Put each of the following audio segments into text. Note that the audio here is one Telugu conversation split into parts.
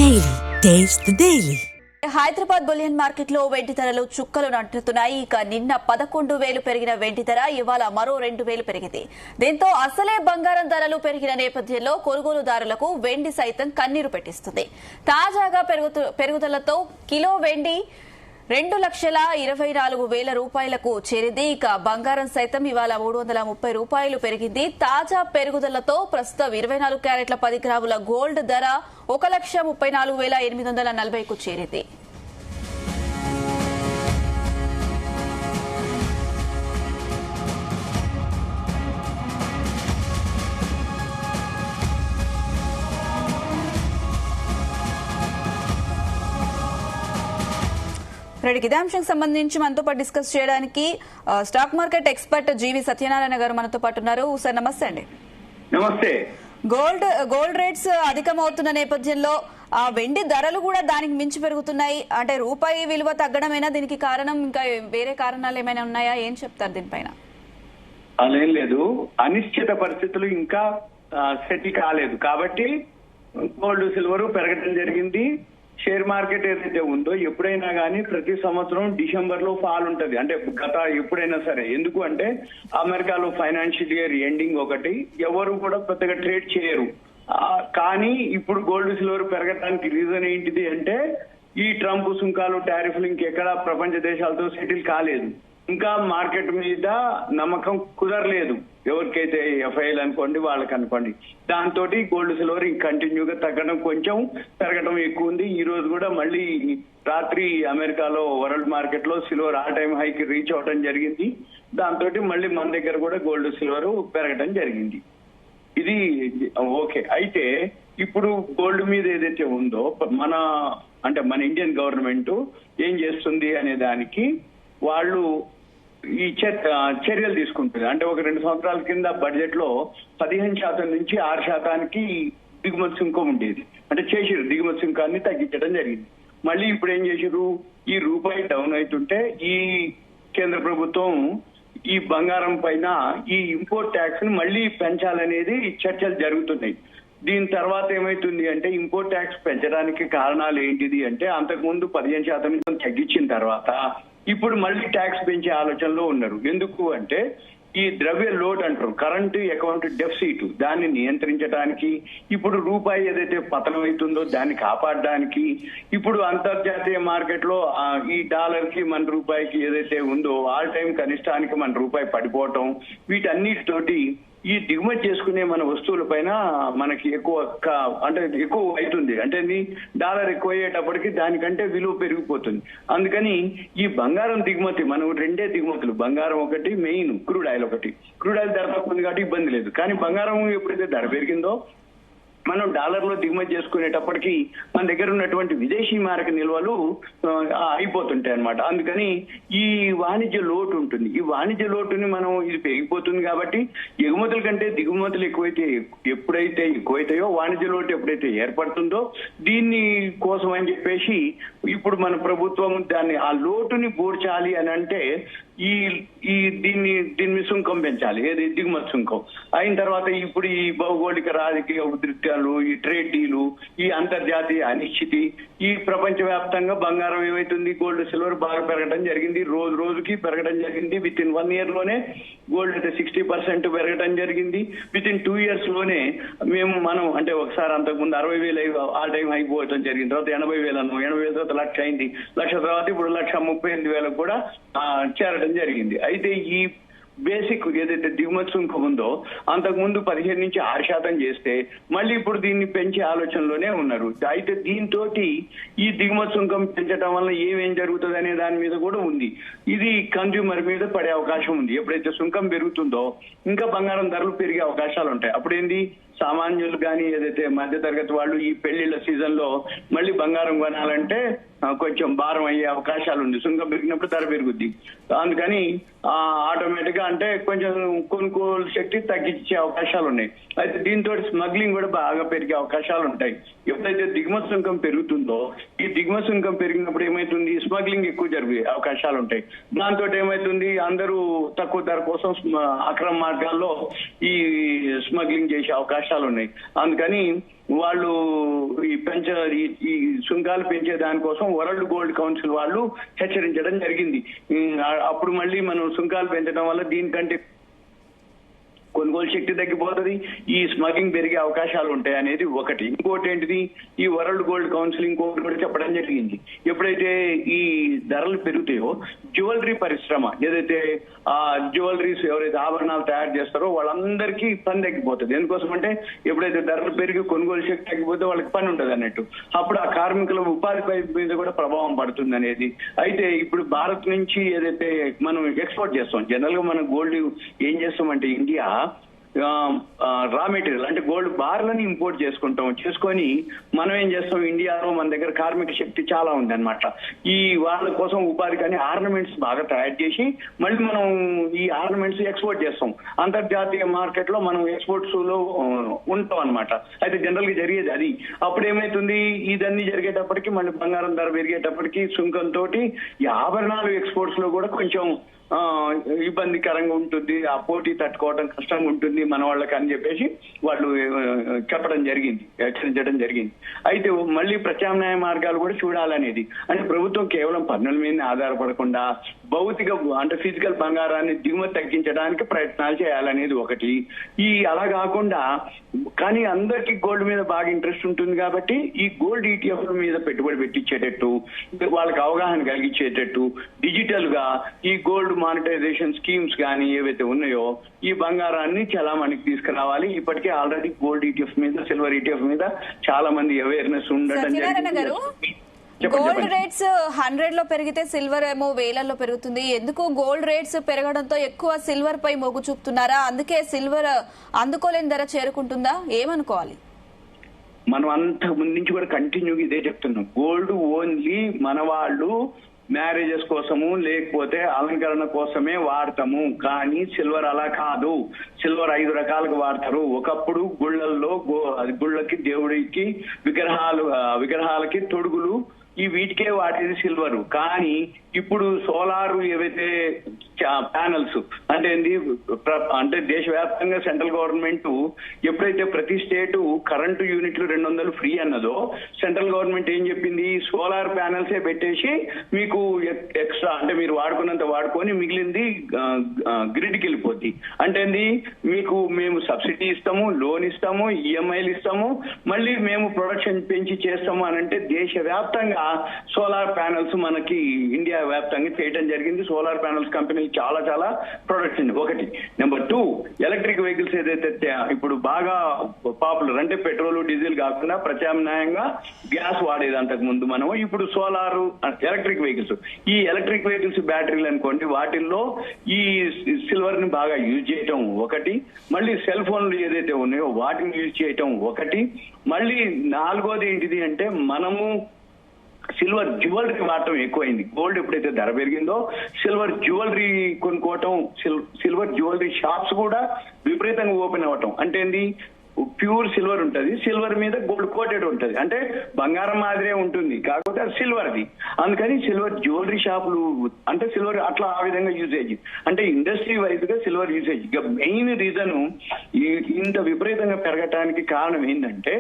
Daily. Taste the Daily. Hyderabad bullion market లో వెండి ధరలు చుక్కలు నట్టుతున్నాయి. ఇక నిన్న 11,000 పెరిగిన వెండి ధర ఇవాళ మరో 2,000 పెరిగింది. దీంతో అసలే బంగారం ధరలు పెరిగిన నేపథ్యంలో కొనుగోలుదారులకు వెండి సైతం కన్నీరు పెట్టిస్తుంది. తాజాగా పెరుగుదలతో కిలో వెండి 2,24,000 రూపాయలకు చేరింది. ఇక బంగారం సైతం ఇవాళ 330 రూపాయలు పెరిగింది. తాజా పెరుగుదలతో ప్రస్తుతం 24 క్యారెట్ల 10 గ్రాముల గోల్డ్ ధర 1,34,840కు చేరింది. ఇదే అంశానికి సంబంధించి మనతో పాటు డిస్కస్ చేయడానికి స్టాక్ మార్కెట్ ఎక్స్పర్ట్ జీవి సత్యనారాయణ గారు మనతో పాటు ఉన్నారు. సార్ నమస్తే అండి. నమస్తే. గోల్డ్ రేట్స్ అధికమవుతున్న నేపథ్యంలో ఆ వెండి ధరలు కూడా దానికి మించి పెరుగుతున్నాయి. అంటే రూపాయి విలువ తగ్గడమేనా దీనికి కారణం, ఇంకా వేరే కారణాలు ఏమైనా ఉన్నాయా? ఏం చెప్తారు దీనిపైన? అదేం లేదు, అనిశ్చిత పరిస్థితులు ఇంకా సెటిల్ కాలేదు కాబట్టి గోల్డ్ సిల్వర్ పెరగడం జరిగింది. షేర్ మార్కెట్ ఏదైతే ఉందో ఎప్పుడైనా కానీ ప్రతి సంవత్సరం డిసెంబర్ లో ఫాల్ ఉంటది, అంటే గత ఎప్పుడైనా సరే. ఎందుకు అంటే అమెరికాలో ఫైనాన్షియల్ ఇయర్ ఎండింగ్ ఒకటి, ఎవరు కూడా పెద్దగా ట్రేడ్ చేయరు. కానీ ఇప్పుడు గోల్డ్ సిల్వర్ పెరగడానికి రీజన్ ఏంటిది అంటే ఈ ట్రంప్ సుంకాలు టారిఫ్లు ఇంకెక్కడా ప్రపంచ దేశాలతో సెటిల్ కాలేదు. ఇంకా మార్కెట్ మీద నమ్మకం కుదరలేదు ఎవరికైతే ఎఫ్ఐఎల్ అనుకోండి వాళ్ళకి అనుకోండి. దాంతో గోల్డ్ సిల్వర్ కంటిన్యూగా తగ్గడం, కొంచెం పెరగడం ఎక్కువ ఉంది. ఈ రోజు కూడా మళ్ళీ రాత్రి అమెరికాలో వరల్డ్ మార్కెట్ లో సిల్వర్ ఆ టైం హైకి రీచ్ అవడం జరిగింది. దాంతో మళ్ళీ మన దగ్గర కూడా గోల్డ్ సిల్వర్ పెరగడం జరిగింది. ఇది ఓకే. అయితే ఇప్పుడు గోల్డ్ మీద ఏదైతే ఉందో మన ఇండియన్ గవర్నమెంట్ ఏం చేస్తుంది అనే దానికి వాళ్ళు ఈ చర్యలు తీసుకుంటుంది. అంటే ఒక 2 సంవత్సరాల కింద బడ్జెట్ లో 15% నుంచి 6% దిగుమతి సుంకం ఉండేది. అంటే చేసిరు, దిగుమతి సుంకాన్ని తగ్గించడం జరిగింది. మళ్ళీ ఇప్పుడు ఏం చేసిరు, ఈ రూపాయి డౌన్ అవుతుంటే ఈ కేంద్ర ప్రభుత్వం ఈ బంగారం పైన ఈ ఇంపోర్ట్ ట్యాక్స్ ని మళ్ళీ పెంచాలనేది చర్చలు జరుగుతున్నాయి. దీని తర్వాత ఏమైతుంది అంటే ఇంపోర్ట్ ట్యాక్స్ పెంచడానికి కారణాలు ఏంటిది అంటే అంతకుముందు 15% తగ్గించిన తర్వాత ఇప్పుడు మళ్ళీ ట్యాక్స్ పెంచే ఆలోచనలో ఉన్నారు. ఎందుకు అంటే ఈ ద్రవ్య లోటు అంటారు, కరెంట్ అకౌంట్ డెఫిసిట్, దాన్ని నియంత్రించడానికి, ఇప్పుడు రూపాయి ఏదైతే పతనం అవుతుందో దాన్ని కాపాడడానికి, ఇప్పుడు అంతర్జాతీయ మార్కెట్ లో ఈ డాలర్ కి మన రూపాయికి ఏదైతే ఉందో ఆల్ టైం కనిష్టానికి మన రూపాయి పడిపోవటం, వీటన్నిటితోటి ఈ దిగుమతి చేసుకునే మన వస్తువుల పైన మనకి ఎక్కువ అవుతుంది. అంటే డాలర్ ఎక్కువ అయ్యేటప్పటికి దానికంటే విలువ పెరిగిపోతుంది. అందుకని ఈ బంగారం దిగుమతి, మనం 2 దిగుమతులు, బంగారం ఒకటి, మెయిన్ క్రూడ్ ఆయిల్ ఒకటి. క్రూడ్ ఆయిల్ ధర తక్కువ ఉంది కాబట్టి ఇబ్బంది లేదు. కానీ బంగారం ఎప్పుడైతే ధర పెరిగిందో మనం డాలర్ లో దిగుమతి చేసుకునేటప్పటికి మన దగ్గర ఉన్నటువంటి విదేశీ మారక నిల్వలు అయిపోతుంటాయి అన్నమాట. అందుకని ఈ వాణిజ్య లోటు ఉంటుంది. ఈ వాణిజ్య లోటుని మనం ఇది పెరిగిపోతుంది కాబట్టి ఎగుమతుల కంటే దిగుమతులు ఎప్పుడైతే ఎక్కువైతాయో వాణిజ్య లోటు ఎప్పుడైతే ఏర్పడుతుందో దీన్ని కోసం అని చెప్పేసి ఇప్పుడు మన ప్రభుత్వం దాన్ని ఆ లోటుని పూడ్చాలి అని అంటే దీన్ని సుంకం పెంచాలి, ఏది దిగుమతి సుంకం. అయిన తర్వాత ఇప్పుడు ఈ భౌగోళిక రాజకీయ ఉద్రిక్తాలు, ఈ ట్రేడ్ డీలు, ఈ అంతర్జాతీయ అనిశ్చితి, ఈ ప్రపంచ వ్యాప్తంగా బంగారం ఏమైతుంది, గోల్డ్ సిల్వర్ బాగా పెరగడం జరిగింది, రోజుకి పెరగడం జరిగింది. విత్ ఇన్ 1 year లోనే గోల్డ్ అయితే 60% పెరగడం జరిగింది. విత్ ఇన్ 2 years లోనే మనం అంటే ఒకసారి అంతకుముందు 60,000 ఆల్ టైం అయిపోవడం జరిగింది. తర్వాత 80,000 తర్వాత 1,00,000 అయింది. 1,00,000 తర్వాత ఇప్పుడు 1,38,000 కూడా చేరడం జరిగింది. అయితే ఈ బేసిక్ ఏదైతే దిగుమతి సుంకం ఉందో అంతకుముందు 15 నుంచి 6% చేస్తే మళ్ళీ ఇప్పుడు దీన్ని పెంచే ఆలోచనలోనే ఉన్నారు. అయితే దీంతో ఈ దిగుమతి సుంకం పెంచడం వల్ల ఏమేం జరుగుతుంది అనే దాని మీద కూడా ఉంది. ఇది కన్స్యూమర్ మీద పడే అవకాశం ఉంది. ఎప్పుడైతే సుంకం పెరుగుతుందో ఇంకా బంగారం ధరలు పెరిగే అవకాశాలు ఉంటాయి. అప్పుడేంది, సామాన్యులు కానీ ఏదైతే మధ్య తరగతి వాళ్ళు ఈ పెళ్లిళ్ల సీజన్ లో మళ్ళీ బంగారం కొనాలంటే కొంచెం భారం అయ్యే అవకాశాలు ఉంది. సుంకం పెరిగినప్పుడు ధర పెరుగుద్ది. అందుకని ఆటోమేటిక్ గా అంటే కొంచెం కొనుగోలు శక్తి తగ్గించే అవకాశాలు ఉన్నాయి. అయితే దీంతో స్మగ్లింగ్ కూడా బాగా పెరిగే అవకాశాలు ఉంటాయి. ఎప్పుడైతే దిగుమతి సుంకం పెరుగుతుందో ఈ దిగుమతి సుంకం పెరిగినప్పుడు ఏమైతుంది, స్మగ్లింగ్ ఎక్కువ జరిగే అవకాశాలు ఉంటాయి. దాంతో ఏమైతుంది, అందరూ తక్కువ ధర కోసం అక్రమ మార్గాల్లో ఈ స్మగ్లింగ్ చేసే అవకాశాలు అవకాశాలు ఉన్నాయి. అందుకని వాళ్ళు ఈ సుంకాలు పెంచే దానికోసం వరల్డ్ గోల్డ్ కౌన్సిల్ వాళ్ళు హెచ్చరించడం జరిగింది. అప్పుడు మళ్ళీ మనం సుంకాలు పెంచడం వల్ల దీనికంటే కొనుగోలు శక్తి తగ్గిపోతుంది, ఈ స్మగ్లింగ్ పెరిగే అవకాశాలు ఉంటాయి అనేది ఒకటి. ఇంకోటి ఏంటిది, ఈ వరల్డ్ గోల్డ్ కౌన్సిల్ ఇంకోటి కూడా చెప్పడం జరిగింది. ఎప్పుడైతే ఈ ధరలు పెరుగుతాయో జ్యువెలరీ పరిశ్రమ ఏదైతే ఆ జ్యువెలరీస్ ఎవరైతే ఆభరణాలు తయారు చేస్తారో వాళ్ళందరికీ పని తగ్గిపోతుంది. ఎందుకోసం అంటే ఎప్పుడైతే ధరలు పెరిగి కొనుగోలు శక్తి తగ్గిపోతే వాళ్ళకి పని ఉంటుంది అన్నట్టు. అప్పుడు ఆ కార్మికుల ఉపాధి మీద కూడా ప్రభావం పడుతుంది అనేది. అయితే ఇప్పుడు భారత్ నుంచి ఏదైతే మనం ఎక్స్పోర్ట్ చేస్తాం, జనరల్ గా మనం గోల్డ్ ఏం చేస్తామంటే ఇండియా రా మెటీరియల్ అంటే గోల్డ్ బార్లని ఇంపోర్ట్ చేసుకొని మనం ఏం చేస్తాం, ఇండియాలో మన దగ్గర కార్మిక శక్తి చాలా ఉంది అనమాట. ఈ వాళ్ళ కోసం ఉపాధి కానీ ఆర్నమెంట్స్ బాగా తయారు చేసి మళ్ళీ మనం ఈ ఆర్నమెంట్స్ ఎక్స్పోర్ట్ చేస్తాం. అంతర్జాతీయ మార్కెట్ లో మనం ఎక్స్పోర్ట్స్ లో ఉంటాం అనమాట. అయితే జనరల్ గా జరిగేది అది. అప్పుడు ఏమైతుంది, ఇదన్నీ జరిగేటప్పటికి మళ్ళీ బంగారం ధర పెరిగేటప్పటికి సుంకంతో ఈ ఆభరణాలు ఎక్స్పోర్ట్స్ లో కూడా కొంచెం ఇబ్బందికరంగా ఉంటుంది, ఆ పోటీ తట్టుకోవడం కష్టంగా ఉంటుంది మన వాళ్ళకి అని చెప్పేసి వాళ్ళు చెప్పడం జరిగింది, హెచ్చరించడం జరిగింది. అయితే మళ్ళీ ప్రత్యామ్నాయ మార్గాలు కూడా చూడాలనేది. అంటే ప్రభుత్వం కేవలం పన్నుల మీద ఆధారపడకుండా భౌతిక అంటే ఫిజికల్ బంగారాన్ని దిగుమతి తగ్గించడానికి ప్రయత్నాలు చేయాలనేది ఒకటి. అలా కాకుండా కానీ అందరికీ గోల్డ్ మీద బాగా ఇంట్రెస్ట్ ఉంటుంది కాబట్టి ఈ గోల్డ్ ETF మీద పెట్టుబడి పెట్టించేటట్టు, వాళ్ళకి అవగాహన కలిగించేటట్టు డిజిటల్ గా ఈ గోల్డ్ మానిటైజేషన్ స్కీమ్స్ కానీ ఏవైతే ఉన్నాయో ఈ బంగారాన్ని చాలా మనకి తీసుకురావాలి. ఇప్పటికే ఆల్రెడీ గోల్డ్ ETF మీద సిల్వర్ ETF మీద చాలా మంది అవేర్నెస్ ఉండటం జరిగింది. గోల్డ్ రేట్స్ 100 లో పెరిగితే సిల్వర్ ఏమో వేలల్లో పెరుగుతుంది. ఎందుకు గోల్డ్ రేట్స్ పెరగడంతో ఎక్కువ సిల్వర్ పై మొగ్గు చూపుతున్నారా? అందుకే సిల్వర్ అందుకోలేని ధర చేరుకుంటుందా? ఏమనుకోవాలి? మనం అంత ముందు నుంచి కూడా కంటిన్యూగా ఇదే చెప్తున్నాం. గోల్డ్ ఓన్లీ మన వాళ్ళు మ్యారేజెస్ కోసము లేకపోతే అలంకరణ కోసమే వాడతాము, కానీ సిల్వర్ అలా కాదు. సిల్వర్ 5 రకాలుగా వాడతారు. ఒకప్పుడు గుళ్ళల్లో గుళ్ళకి దేవుడికి విగ్రహాలకి తొడుగులు వీటికే వాడేది సిల్వర్. కానీ ఇప్పుడు సోలార్ ఏవైతే ప్యానల్స్ అంటే దేశవ్యాప్తంగా సెంట్రల్ గవర్నమెంట్ ఎప్పుడైతే ప్రతి స్టేటు కరెంటు యూనిట్లు 200 ఫ్రీ అన్నదో సెంట్రల్ గవర్నమెంట్ ఏం చెప్పింది, సోలార్ ప్యానల్సే పెట్టేసి మీకు ఎక్స్ట్రా అంటే మీరు వాడుకున్నంత వాడుకొని మిగిలింది గ్రిడ్కి వెళ్ళిపోద్ది. అంటే మీకు మేము సబ్సిడీ ఇస్తాము, లోన్ ఇస్తాము, EMIలు ఇస్తాము, మళ్ళీ మేము ప్రొడక్షన్ పెంచి చేస్తాము అని అంటే దేశవ్యాప్తంగా సోలార్ ప్యానల్స్ మనకి ఇండియా వ్యాప్తంగా చేయడం జరిగింది. సోలార్ ప్యానల్స్ కంపెనీలు చాలా ప్రొడక్ట్స్ ఉంది. ఒకటి. నెంబర్ 2, ఎలక్ట్రిక్ వెహికల్స్ ఏదైతే ఇప్పుడు బాగా పాపులర్ అంటే పెట్రోల్ డీజిల్ కాకుండా ప్రత్యామ్నాయంగా గ్యాస్ వాడేది అంతకు ముందు మనం, ఇప్పుడు సోలార్ ఎలక్ట్రిక్ వెహికల్స్. ఈ ఎలక్ట్రిక్ వెహికల్స్ బ్యాటరీలు అనుకోండి, వాటిల్లో ఈ సిల్వర్ ని బాగా యూజ్ చేయటం ఒకటి. మళ్ళీ సెల్ ఫోన్లు ఏదైతే ఉన్నాయో వాటిని యూజ్ చేయటం ఒకటి. మళ్ళీ 4వది ఏంటిది అంటే మనము సిల్వర్ జ్యువెలరీ వాడటం ఎక్కువైంది. గోల్డ్ ఎప్పుడైతే ధర పెరిగిందో సిల్వర్ జ్యువెలరీ కొనుక్కోవటం, సిల్వర్ జ్యువెలరీ షాప్స్ కూడా విపరీతంగా ఓపెన్ అవ్వటం. అంటే ప్యూర్ సిల్వర్ ఉంటుంది, సిల్వర్ మీద గోల్డ్ కోటెడ్ ఉంటుంది, అంటే బంగారం మాదిరే ఉంటుంది కాకపోతే అది సిల్వర్ది. అందుకని సిల్వర్ జ్యువెలరీ షాపులు అంటే సిల్వర్ అట్లా ఆ విధంగా యూసేజ్ అంటే ఇండస్ట్రీ వైజ్ గా సిల్వర్ యూసేజ్. ఇక మెయిన్ రీజన్ ఇంత విపరీతంగా పెరగటానికి కారణం ఏంటంటే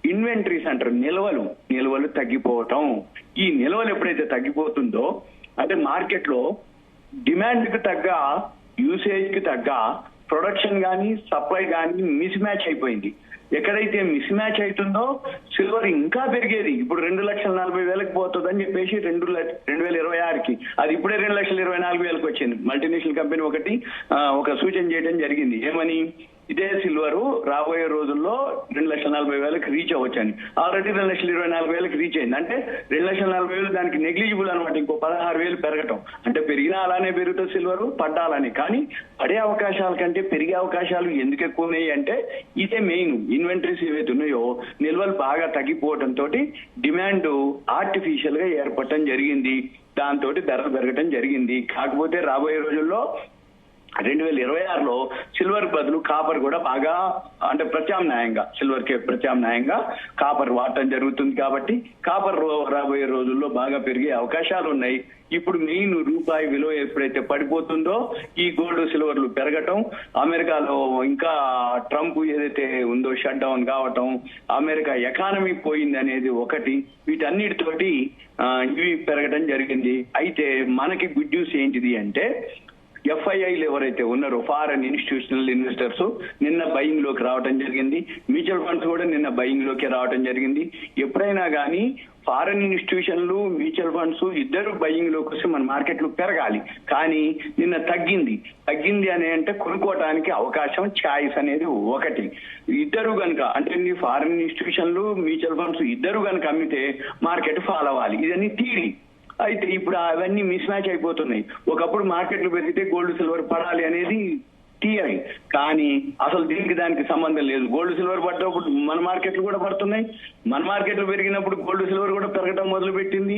ఇన్వెంటరీస్ అంటారు, నిల్వలు తగ్గిపోవటం. ఈ నిల్వలు ఎప్పుడైతే తగ్గిపోతుందో అంటే మార్కెట్ లో డిమాండ్ కి తగ్గ యూసేజ్ కి తగ్గ ప్రొడక్షన్ కానీ సప్లై కానీ మిస్ మ్యాచ్ అయిపోయింది. ఎక్కడైతే మిస్ మ్యాచ్ అవుతుందో సిల్వర్ ఇంకా పెరిగేది. ఇప్పుడు 2,40,000 పోతుందని చెప్పేసి 2026కి అది ఇప్పుడే 2,24,000 వచ్చింది. మల్టీనేషనల్ కంపెనీ ఒక సూచన చేయడం జరిగింది. ఏమని, ఇదే సిల్వర్ రాబోయే రోజుల్లో 2,40,000 రీచ్ అవ్వచ్చని. ఆల్రెడీ 2,24,000 రీచ్ అయింది. అంటే 2,40,000 దానికి నెగ్లిజిబుల్ అనమాట. ఇంకో 16,000 పెరగటం అంటే పెరిగినా అలానే పెరుగుతుంది సిల్వర్, పడ్డాలని. కానీ పడే అవకాశాల కంటే పెరిగే అవకాశాలు ఎందుకు ఎక్కువ ఉన్నాయి అంటే ఇదే మెయిన్. ఇన్వెంటరీస్ ఏవైతే ఉన్నాయో నిల్వలు బాగా తగ్గిపోవడంతో డిమాండ్ ఆర్టిఫిషియల్ గా ఏర్పడటం జరిగింది. దాంతో ధరలు పెరగటం జరిగింది. కాకపోతే రాబోయే రోజుల్లో 2026లో సిల్వర్ బదులు కాపర్ కూడా బాగా అంటే ప్రత్యామ్నాయంగా సిల్వర్ కి ప్రత్యామ్నాయంగా కాపర్ వాడటం జరుగుతుంది. కాబట్టి కాపర్ రాబోయే రోజుల్లో బాగా పెరిగే అవకాశాలు ఉన్నాయి. ఇప్పుడు మెయిన్ రూపాయి విలువ ఎప్పుడైతే పడిపోతుందో ఈ గోల్డ్ సిల్వర్లు పెరగటం, అమెరికాలో ఇంకా ట్రంప్ ఏదైతే ఉందో షట్ డౌన్ కావటం, అమెరికా ఎకానమీ పోయింది అనేది ఒకటి, వీటన్నిటితోటి ఇవి పెరగటం జరిగింది. అయితే మనకి గుడ్ న్యూస్ ఏంటిది అంటే ఎఫ్ఐఐలు ఎవరైతే ఉన్నారో ఫారెన్ ఇన్స్టిట్యూషనల్ ఇన్వెస్టర్స్ నిన్న బయింగ్ లోకి రావడం జరిగింది. మ్యూచువల్ ఫండ్స్ కూడా నిన్న బయింగ్ లోకి రావడం జరిగింది. ఎప్పుడైనా కానీ ఫారెన్ ఇన్స్టిట్యూషన్లు మ్యూచువల్ ఫండ్స్ ఇద్దరు బయింగ్ లోకి వస్తే మన మార్కెట్లు పెరగాలి. కానీ నిన్న తగ్గింది అని అంటే కొనుక్కోవడానికి అవకాశం ఛాయిస్ అనేది ఒకటి. ఇద్దరు కనుక అంటే ఫారెన్ ఇన్స్టిట్యూషన్లు మ్యూచువల్ ఫండ్స్ ఇద్దరు కనుక అమ్మితే మార్కెట్ ఫాలో అవ్వాలి. ఇదన్నీ థియరీ. అయితే ఇప్పుడు అవన్నీ మిస్ మ్యాచ్ అయిపోతున్నాయి. ఒకప్పుడు మార్కెట్లు పెరిగితే గోల్డ్ సిల్వర్ పడాలి అనేది థియరీ, కానీ అసలు దీనికి దానికి సంబంధం లేదు. గోల్డ్ సిల్వర్ పడ్డప్పుడు మన మార్కెట్లు కూడా పడుతున్నాయి, మన మార్కెట్లు పెరిగినప్పుడు గోల్డ్ సిల్వర్ కూడా పెరగడం మొదలు పెట్టింది.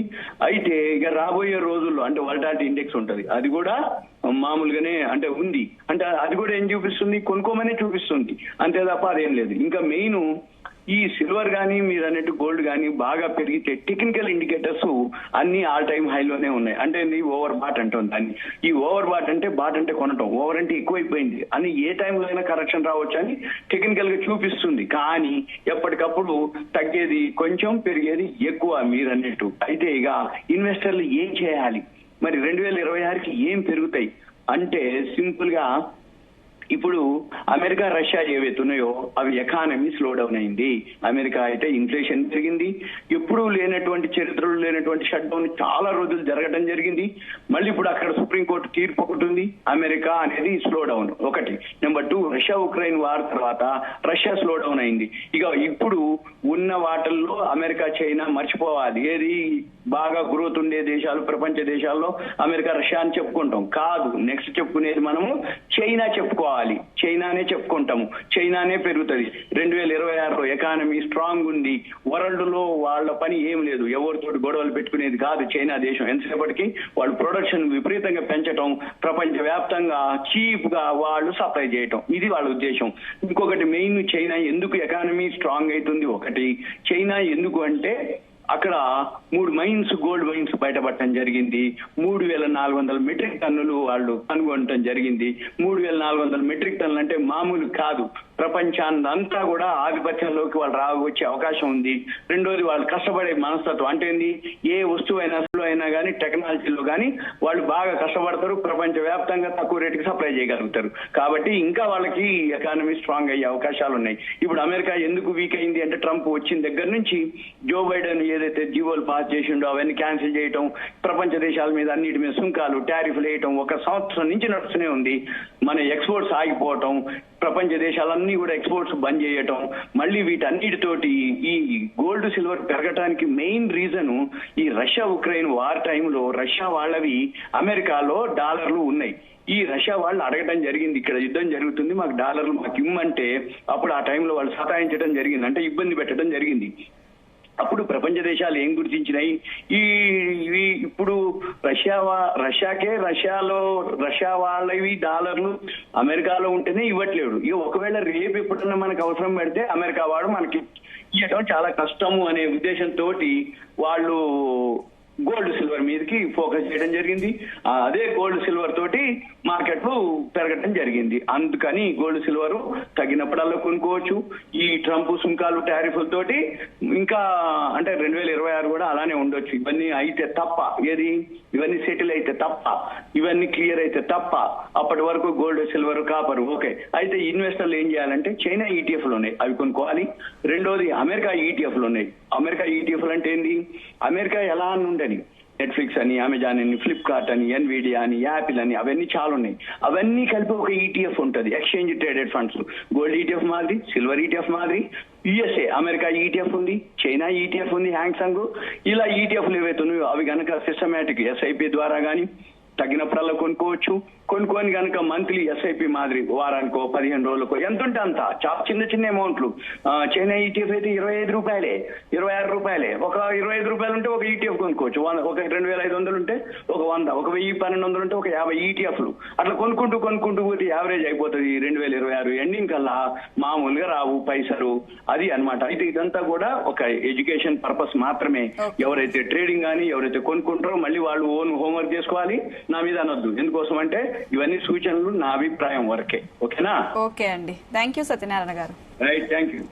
అయితే ఇక రాబోయే రోజుల్లో అంటే వోలటాలిటీ ఇండెక్స్ ఉంటది, అది కూడా మామూలుగానే అంటే ఉంది, అంటే అది కూడా ఏం చూపిస్తుంది, కొనుక్కోమనే చూపిస్తుంది, అంతే తప్ప అదేం లేదు. ఇంకా మెయిన్ ఈ సిల్వర్ కానీ మీరు అన్నట్టు గోల్డ్ కానీ బాగా పెరిగితే టెక్నికల్ ఇండికేటర్స్ అన్ని ఆల్ టైమ్ హైలోనే ఉన్నాయి. అంటే ఓవర్ బాట్ అంటుంది దాన్ని. ఈ ఓవర్ బాట్ అంటే కొనటం, ఓవర్ అంటే ఎక్కువైపోయింది అని ఏ టైంలో అయినా కరెక్షన్ రావచ్చు అని టెక్నికల్ గా చూపిస్తుంది. కానీ ఎప్పటికప్పుడు తగ్గేది కొంచెం, పెరిగేది ఎక్కువ మీరు అన్నట్టు. అయితే ఇక ఇన్వెస్టర్లు ఏం చేయాలి మరి 2026కి ఏం పెరుగుతాయి అంటే సింపుల్ గా ఇప్పుడు అమెరికా రష్యా ఏవైతే ఉన్నాయో అవి ఎకానమీ స్లో డౌన్ అయింది. అమెరికా అయితే ఇన్ఫ్లేషన్ పెరిగింది, ఎప్పుడూ లేనటువంటి చరిత్రలో లేనటువంటి షట్ డౌన్ చాలా రోజులు జరగడం జరిగింది. మళ్ళీ ఇప్పుడు అక్కడ సుప్రీంకోర్టు తీర్పు ఒకటి ఉంది, అమెరికా అనేది స్లో డౌన్ ఒకటి. నెంబర్ 2 రష్యా ఉక్రెయిన్ వార్ తర్వాత రష్యా స్లో డౌన్ అయింది. ఇక ఇప్పుడు ఉన్న వాటిల్లో అమెరికా చైనా మర్చిపోవాలి. ఏది బాగా గ్రోత్ ఉండే దేశాలు ప్రపంచ దేశాల్లో అమెరికా రష్యా అని చెప్పుకుంటాం కాదు, నెక్స్ట్ చెప్పుకునేది మనము చైనా చెప్పుకోవాలి. చైనానే చెప్పుకుంటాము, చైనానే పెరుగుతుంది. 2026లో ఎకానమీ స్ట్రాంగ్ ఉంది. వరల్డ్ లో వాళ్ళ పని ఏం లేదు, ఎవరితోటి గొడవలు పెట్టుకునేది కాదు చైనా దేశం. ఎంతసేపటికి వాళ్ళు ప్రొడక్షన్ విపరీతంగా పెంచడం, ప్రపంచ వ్యాప్తంగా చీప్ గా వాళ్ళు సప్లై చేయటం, ఇది వాళ్ళ ఉద్దేశం. ఇంకొకటి మెయిన్ చైనా ఎందుకు ఎకానమీ స్ట్రాంగ్ అవుతుంది, ఒకటి చైనా ఎందుకు అంటే అక్కడ 3 మైన్స్ గోల్డ్ మైన్స్ బయటపడటం జరిగింది. 3,400 మెట్రిక్ టన్నులు వాళ్ళు కనుగొనటం జరిగింది. 3,400 మెట్రిక్ టన్నులు అంటే మామూలు కాదు. ప్రపంచాన్నంతా కూడా ఆధిపత్యంలోకి వాళ్ళు వచ్చే అవకాశం ఉంది. రెండోది వాళ్ళు కష్టపడే మనస్తత్వం అంటే ఏ వస్తువు అయినా కానీ టెక్నాలజీలో కానీ వాళ్ళు బాగా కష్టపడతారు, ప్రపంచ వ్యాప్తంగా తక్కువ రేటుకి సప్లై చేయగలుగుతారు. కాబట్టి ఇంకా వాళ్ళకి ఎకానమీ స్ట్రాంగ్ అయ్యే అవకాశాలు ఉన్నాయి. ఇప్పుడు అమెరికా ఎందుకు వీక్ అయింది అంటే ట్రంప్ వచ్చిన దగ్గర నుంచి జో బైడెన్ ఏదైతే జీవోలు పాస్ చేసిండో అవన్నీ క్యాన్సిల్ చేయటం, ప్రపంచ దేశాల మీద అన్నిటి మీద సుంకాలు టారిఫ్లు వేయటం 1 సంవత్సరం నుంచి నడుస్తూనే ఉంది. మన ఎక్స్పోర్ట్స్ ఆగిపోవటం, ప్రపంచ దేశాలన్నీ కూడా ఎక్స్పోర్ట్స్ బంద్ చేయటం, మళ్ళీ వీటన్నిటితోటి ఈ గోల్డ్ సిల్వర్ పెరగటానికి మెయిన్ రీజన్ ఈ రష్యా ఉక్రెయిన్ వార్ టైంలో రష్యా వాళ్ళవి అమెరికాలో డాలర్లు ఉన్నాయి. ఈ రష్యా వాళ్ళు అడగడం జరిగింది, ఇక్కడ యుద్ధం జరుగుతుంది మాకు డాలర్లు మాకు ఇమ్మంటే అప్పుడు ఆ టైంలో వాళ్ళు సతాయించడం జరిగింది, అంటే ఇబ్బంది పెట్టడం జరిగింది. అప్పుడు ప్రపంచ దేశాలు ఏం గుర్తించినాయి, ఈ ఇప్పుడు రష్యా వాళ్ళవి డాలర్లు అమెరికాలో ఉంటేనే ఇవ్వట్లేడు. ఇక ఒకవేళ రేపు ఎప్పుడన్నా మనకు అవసరం పెడితే అమెరికా వాడు మనకి ఇవ్వడం చాలా కష్టము అనే ఉద్దేశంతో వాళ్ళు గోల్డ్ సిల్వర్ మీదకి ఫోకస్ చేయడం జరిగింది. అదే గోల్డ్ సిల్వర్ తోటి మార్కెట్లు పెరగడం జరిగింది. అందుకని గోల్డ్ సిల్వర్ తగ్గినప్పుడల్లా కొనుక్కోవచ్చు. ఈ ట్రంప్ సుంకాలు టారిఫ్లతోటి ఇంకా అంటే 2026 కూడా అలానే ఉండొచ్చు. ఇవన్నీ అయితే తప్ప, ఇవన్నీ సెటిల్ అయితే తప్ప, ఇవన్నీ క్లియర్ అయితే తప్ప అప్పటి వరకు గోల్డ్ సిల్వర్ కాపర్ ఓకే. అయితే ఇన్వెస్టర్లు ఏం చేయాలంటే చైనా ఈటీఎఫ్లు ఉన్నాయి, అవి కొనుక్కోవాలి. రెండోది అమెరికా ఈటీఎఫ్లు ఉన్నాయి. అమెరికా ఈటీఎఫ్లు అంటే ఏంది, అమెరికా ఎలా అని ఉండని నెట్ఫ్లిక్స్ అని, అమెజాన్ అని, ఫ్లిప్కార్ట్ అని, ఎన్విడియా అని, యాపిల్ అని అవన్నీ చాలా ఉన్నాయి. అవన్నీ కలిపి ఒక ఈటీఎఫ్ ఉంటుంది, exchange traded funds. Gold ETF మాదిరి, సిల్వర్ ఈటీఎఫ్ మాదిరి యుఎస్ఏ అమెరికా ఈటీఎఫ్ ఉంది, చైనా ఈటీఎఫ్ ఉంది, హ్యాంగ్సంగ్. ఇలా ఈటీఎఫ్లు ఏవైతే ఉన్నాయో అవి కనుక సిస్టమేటిక్ ఎస్ఐపి ద్వారా కానీ తగినప్పుడల్లా కొనుక్కోవచ్చు. కొనుక్కొని కనుక మంత్లీ ఎస్ఐపి మాదిరి వారానికో 15 రోజులకో ఎంత ఉంటే అంత చాలా చిన్న అమౌంట్లు. చైనా ఈటీఎఫ్ అయితే 25 రూపాయలే, 26 రూపాయలే. ఒక 25 రూపాయలు ఉంటే ఒక ఈటీఎఫ్ కొనుక్కోవచ్చు. ఒక 2500 ఉంటే ఒక 100, ఒక 1000-1200 ఉంటే ఒక 50 ఈటీఎఫ్లు. అట్లా కొనుక్కుంటూ పోతే యావరేజ్ అయిపోతుంది 2026 ఎండింగ్ కల్లా మామూలుగా రావు పైసలు. అది అన్నమాట. అయితే ఇదంతా కూడా ఒక ఎడ్యుకేషన్ పర్పస్ మాత్రమే. ఎవరైతే ట్రేడింగ్ కానీ ఎవరైతే కొనుక్కుంటారో మళ్ళీ వాళ్ళు ఓన్ హోంవర్క్ చేసుకోవాలి. నా మీద అనొద్దు. ఎందుకోసం అంటే ఇవన్నీ సూచనలు నా అభిప్రాయం వరకే. ఓకేనా? ఓకే అండి, థ్యాంక్ యూ సత్యనారాయణ గారు. Right, thank you.